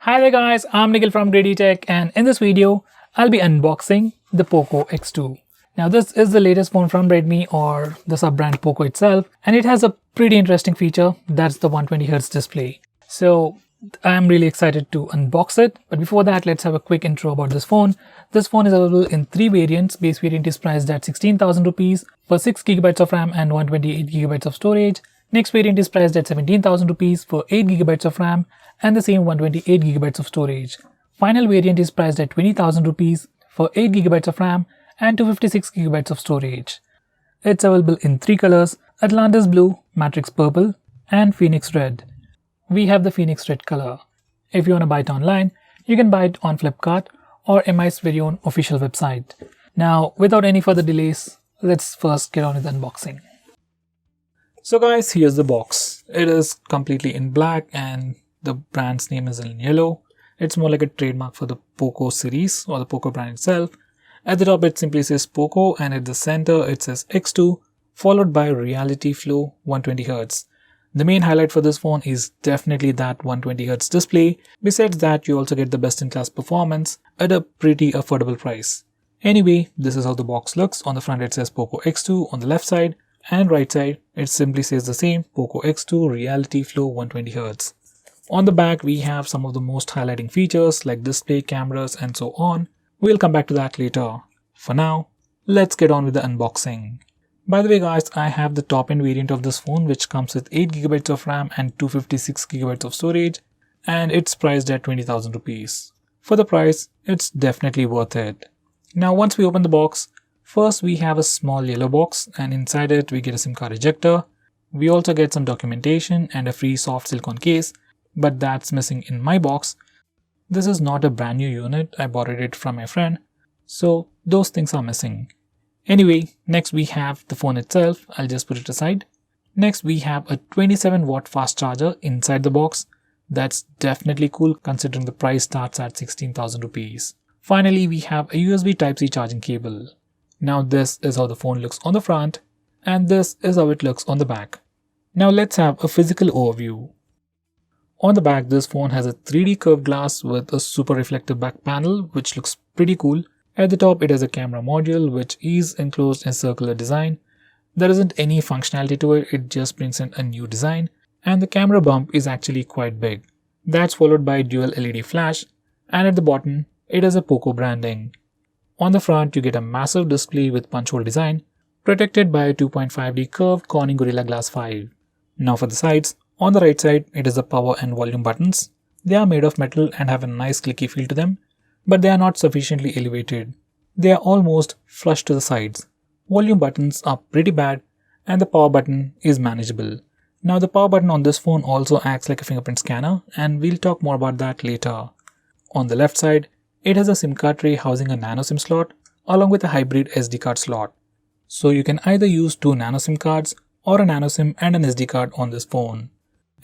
Hi there guys, I'm Nikhil from GreedyTech, and in this video, I'll be unboxing the Poco X2. Now this is the latest phone from Redmi or the sub-brand Poco itself, and it has a pretty interesting feature, that's the 120Hz display. So I'm really excited to unbox it, but before that let's have a quick intro about this phone. This phone is available in 3 variants. Base variant is priced at 16,000 rupees for 6GB of RAM and 128GB of storage. Next variant is priced at 17,000 rupees for 8GB of RAM and the same 128GB of storage. Final variant is priced at 20,000 rupees for 8GB of RAM and 256GB of storage. It's available in 3 colors: Atlantis Blue, Matrix Purple and Phoenix Red. We have the Phoenix Red color. If you want to buy it online, you can buy it on Flipkart or MI's very own official website. Now, without any further delays, let's first get on with the unboxing. So guys, here's the box. It is completely in black and the brand's name is in yellow. It's more like a trademark for the Poco series or the Poco brand itself. At the top it simply says Poco, and at the center it says X2 followed by Reality Flow 120Hz. The main highlight for this phone is definitely that 120Hz display. Besides that, you also get the best-in-class performance at a pretty affordable price. Anyway, this is how the box looks. On the front it says Poco X2, on the left side and right side it simply says the same, Poco X2 Reality Flow 120Hz. On the back we have some of the most highlighting features like display, cameras and so on. We'll come back to that later. For now, let's get on with the unboxing. By the way guys, I have the top end variant of this phone which comes with 8GB of RAM and 256GB of storage, and it's priced at 20,000 rupees. For the price, it's definitely worth it. Now once we open the box, first we have a small yellow box, and inside it we get a SIM card ejector. We also get some documentation and a free soft silicone case, but that's missing in my box. This is not a brand new unit, I borrowed it from my friend, so those things are missing. Anyway, next we have the phone itself. I'll just put it aside. Next we have a 27-watt fast charger inside the box. That's definitely cool considering the price starts at 16,000 rupees. Finally, we have a USB Type-C charging cable. Now this is how the phone looks on the front, and this is how it looks on the back. Now let's have a physical overview. On the back, this phone has a 3D curved glass with a super reflective back panel which looks pretty cool. At the top it has a camera module which is enclosed in circular design. There isn't any functionality to it, it just brings in a new design, and the camera bump is actually quite big. That's followed by dual LED flash, and at the bottom it has a Poco branding. On the front you get a massive display with punch hole design protected by a 2.5D curved Corning Gorilla Glass 5. Now for the sides, on the right side it is the power and volume buttons. They are made of metal and have a nice clicky feel to them, but they are not sufficiently elevated. They are almost flush to the sides. Volume buttons are pretty bad and the power button is manageable. Now the power button on this phone also acts like a fingerprint scanner, and we'll talk more about that later. On the left side, it has a SIM card tray housing a nano SIM slot along with a hybrid SD card slot. So you can either use 2 nano SIM cards or a nano SIM and an SD card on this phone.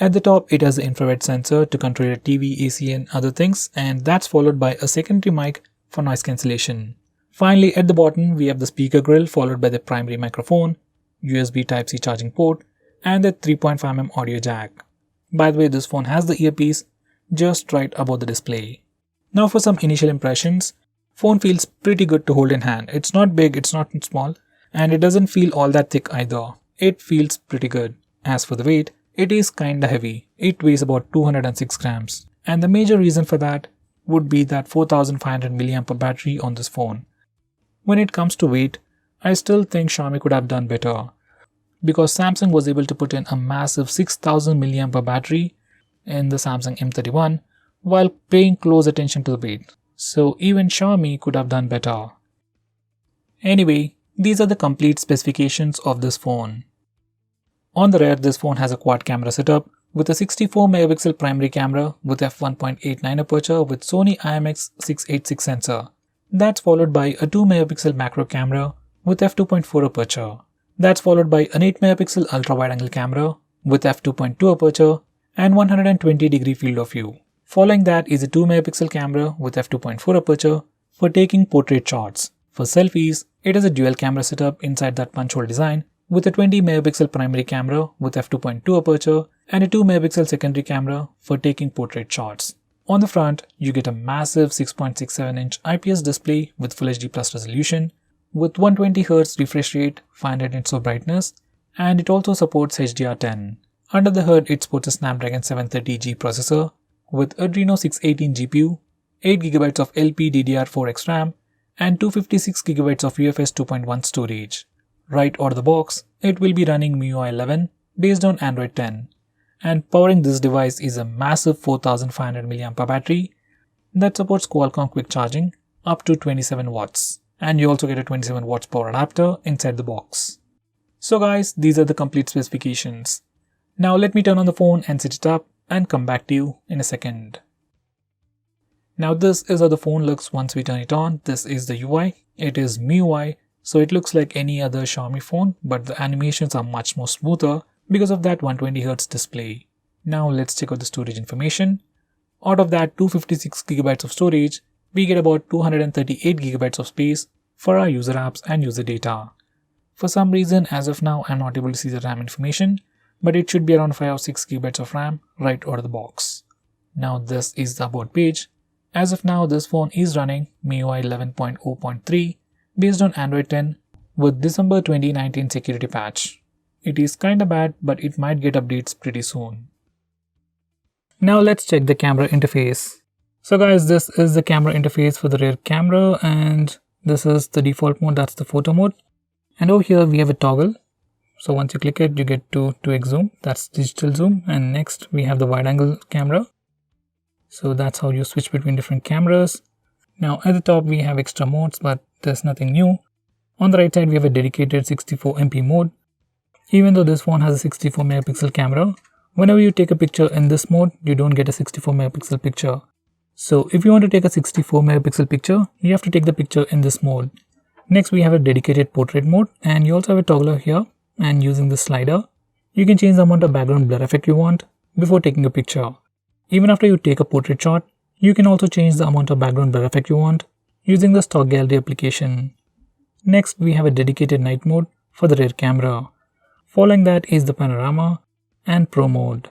At the top it has an infrared sensor to control your TV, AC and other things, and that's followed by a secondary mic for noise cancellation. Finally, at the bottom we have the speaker grill followed by the primary microphone, USB Type-C charging port and the 3.5mm audio jack. By the way, this phone has the earpiece just right above the display. Now for some initial impressions. Phone feels pretty good to hold in hand. It's not big, it's not small, and it doesn't feel all that thick either. It feels pretty good. As for the weight, it is kinda heavy. It weighs about 206 grams. And the major reason for that would be that 4500 mAh battery on this phone. When it comes to weight, I still think Xiaomi could have done better, because Samsung was able to put in a massive 6000 mAh battery in the Samsung M31 while paying close attention to the weight. So even Xiaomi could have done better. Anyway, these are the complete specifications of this phone. On the rear, this phone has a quad camera setup with a 64MP primary camera with f1.89 aperture with Sony IMX686 sensor. That's followed by a 2MP macro camera with f2.4 aperture. That's followed by an 8MP ultra wide angle camera with f2.2 aperture and 120° field of view. Following that is a 2MP camera with f2.4 aperture for taking portrait shots. For selfies, it has a dual camera setup inside that punch hole design with a 20MP primary camera with f2.2 aperture and a 2MP secondary camera for taking portrait shots. On the front, you get a massive 6.67-inch IPS display with Full HD Plus resolution, with 120Hz refresh rate, 500 nits of brightness, and it also supports HDR10. Under the hood, it sports a Snapdragon 730G processor with Adreno 618 GPU, 8GB of LPDDR4X RAM, and 256GB of UFS 2.1 storage. Right out of the box, it will be running MIUI 11 based on Android 10. And powering this device is a massive 4500 mAh battery that supports Qualcomm quick charging up to 27 watts. And you also get a 27 watts power adapter inside the box. So guys, these are the complete specifications. Now let me turn on the phone and set it up and come back to you in a second. Now this is how the phone looks once we turn it on. This is the UI. It is MIUI, so it looks like any other Xiaomi phone, but the animations are much more smoother because of that 120Hz display. Now let's check out the storage information. Out of that 256GB of storage, we get about 238GB of space for our user apps and user data. For some reason, as of now, I'm not able to see the RAM information, but it should be around 5 or 6GB of RAM right out of the box. Now this is the about page. As of now, this phone is running MIUI 11.0.3 based on Android 10 with December 2019 security patch. It is kinda bad, but it might get updates pretty soon. Now let's check the camera interface. So guys, this is the camera interface for the rear camera, and this is the default mode, that's the photo mode. And over here we have a toggle. So once you click it, you get to 2x zoom, that's digital zoom. And next we have the wide angle camera. So that's how you switch between different cameras. Now at the top we have extra modes, but there's nothing new. On the right side we have a dedicated 64MP mode. Even though this phone has a 64 megapixel camera, whenever you take a picture in this mode, you don't get a 64 megapixel picture. So if you want to take a 64 megapixel picture, you have to take the picture in this mode. Next we have a dedicated portrait mode, and you also have a toggler here, and using the slider, you can change the amount of background blur effect you want before taking a picture. Even after you take a portrait shot, you can also change the amount of background blur effect you want using the stock gallery application. Next we have a dedicated night mode for the rear camera. Following that is the panorama and pro mode.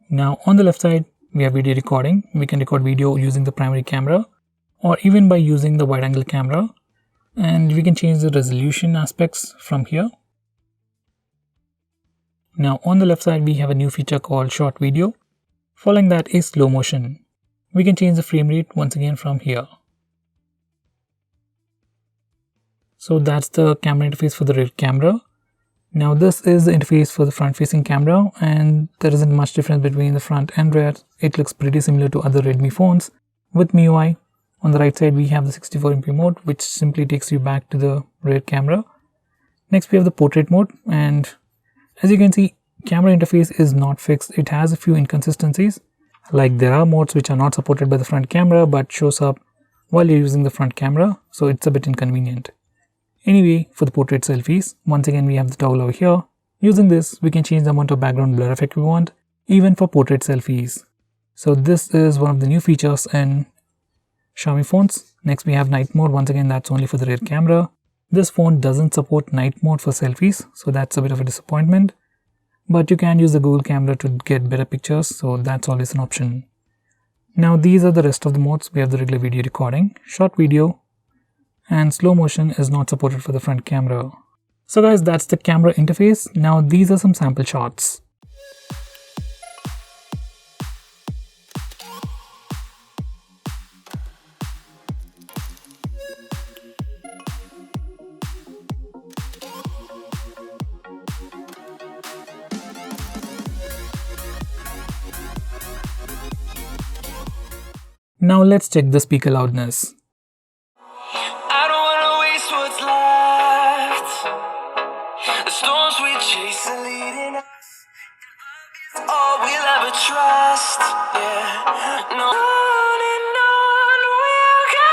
Now on the left side we have video recording. We can record video using the primary camera or even by using the wide angle camera, and we can change the resolution aspects from here. Now on the left side we have a new feature called short video. Following that is slow motion. We can change the frame rate once again from here. So that's the camera interface for the rear camera. Now this is the interface for the front facing camera, and there isn't much difference between the front and rear. It looks pretty similar to other Redmi phones with MIUI. On the right side we have the 64MP mode, which simply takes you back to the rear camera. Next we have the portrait mode, and as you can see, camera interface is not fixed. It has a few inconsistencies, like there are modes which are not supported by the front camera but shows up while you're using the front camera, so it's a bit inconvenient. Anyway, for the portrait selfies, once again we have the toggle over here. Using this, we can change the amount of background blur effect we want, even for portrait selfies. So this is one of the new features in Xiaomi phones. Next we have night mode. Once again, that's only for the rear camera. This phone doesn't support night mode for selfies, so that's a bit of a disappointment. But you can use the Google camera to get better pictures, so that's always an option. Now these are the rest of the modes. We have the regular video recording, short video, and slow motion is not supported for the front camera. So guys, that's the camera interface. Now these are some sample shots. Now let's check the speaker loudness. I don't wanna waste what's left. The storms we chase are leading us. All we'll ever trust. Yeah. No. On and on we'll go.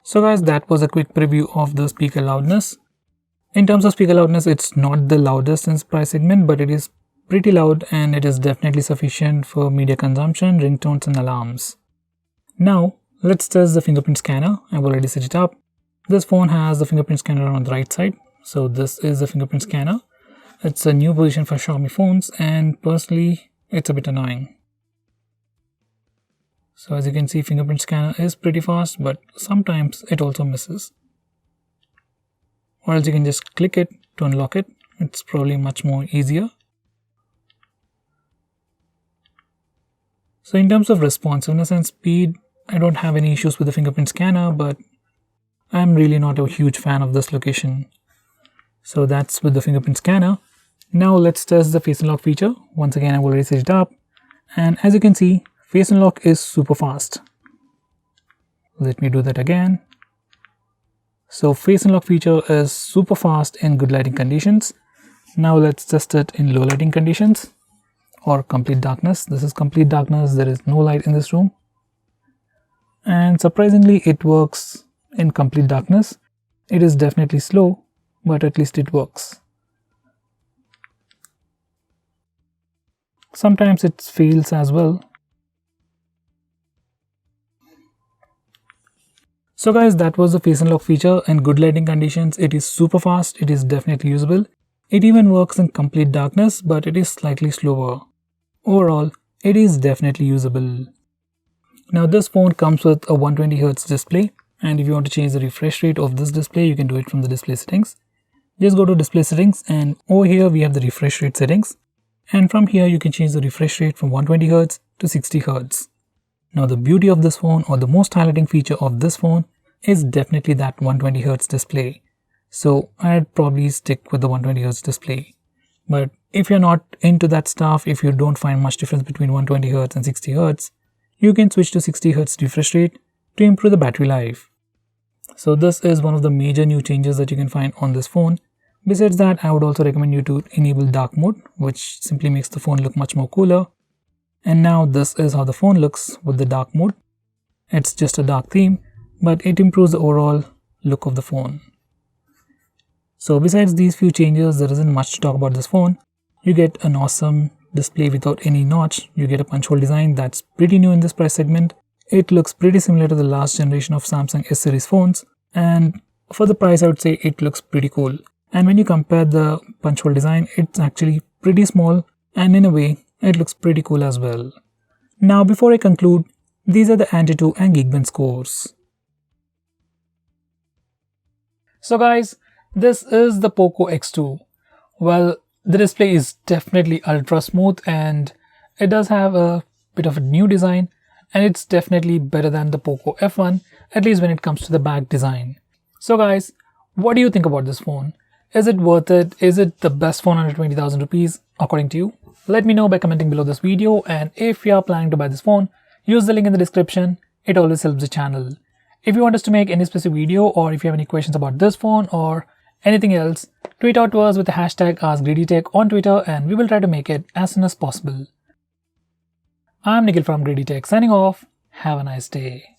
So guys, that was a quick preview of the speaker loudness. In terms of speaker loudness, it's not the loudest in price segment, but it is pretty loud and it is definitely sufficient for media consumption, ringtones and alarms. Now let's test the fingerprint scanner. I've already set it up. This phone has the fingerprint scanner on the right side. So this is the fingerprint scanner. It's a new position for Xiaomi phones and personally it's a bit annoying. So as you can see, fingerprint scanner is pretty fast, but sometimes it also misses. Or else you can just click it to unlock it. It's probably much more easier. So in terms of responsiveness and speed, I don't have any issues with the fingerprint scanner, but I'm really not a huge fan of this location. So that's with the fingerprint scanner. Now let's test the face unlock feature. Once again, I've already set it up. And as you can see, face unlock is super fast. Let me do that again. So face unlock feature is super fast in good lighting conditions. Now let's test it in low lighting conditions or complete darkness. This is complete darkness. There is no light in this room. And surprisingly, it works in complete darkness. It is definitely slow, but at least it works. Sometimes it fails as well. So guys, that was the face unlock feature. In good lighting conditions, it is super fast. It is definitely usable. It even works in complete darkness, but it is slightly slower. Overall, it is definitely usable. Now this phone comes with a 120Hz display, and if you want to change the refresh rate of this display, you can do it from the display settings. Just go to display settings, and over here we have the refresh rate settings, and from here you can change the refresh rate from 120Hz to 60Hz. Now the beauty of this phone, or the most highlighting feature of this phone, is definitely that 120Hz display. So I'd probably stick with the 120Hz display. But if you're not into that stuff, if you don't find much difference between 120Hz and 60Hz, you can switch to 60Hz refresh rate to improve the battery life. So this is one of the major new changes that you can find on this phone. Besides that, I would also recommend you to enable dark mode, which simply makes the phone look much more cooler. And now this is how the phone looks with the dark mode. It's just a dark theme, but it improves the overall look of the phone. So besides these few changes, there isn't much to talk about this phone. You get an awesome display without any notch. You get a punch hole design that's pretty new in this price segment. It looks pretty similar to the last generation of Samsung S series phones, and for the price I would say it looks pretty cool. And when you compare the punch hole design, it's actually pretty small, and in a way it looks pretty cool as well. Now before I conclude, these are the Antutu and Geekbench scores. So guys, this is the Poco X2. Well, the display is definitely ultra smooth and it does have a bit of a new design, and it's definitely better than the Poco F1, at least when it comes to the back design. So guys, what do you think about this phone? Is it worth it? Is it the best phone under 20,000 rupees according to you? Let me know by commenting below this video, and if you are planning to buy this phone, use the link in the description. It always helps the channel. If you want us to make any specific video, or if you have any questions about this phone or anything else, tweet out to us with the hashtag AskGreedyTech on Twitter and we will try to make it as soon as possible. I'm Nikhil from GreedyTech signing off. Have a nice day.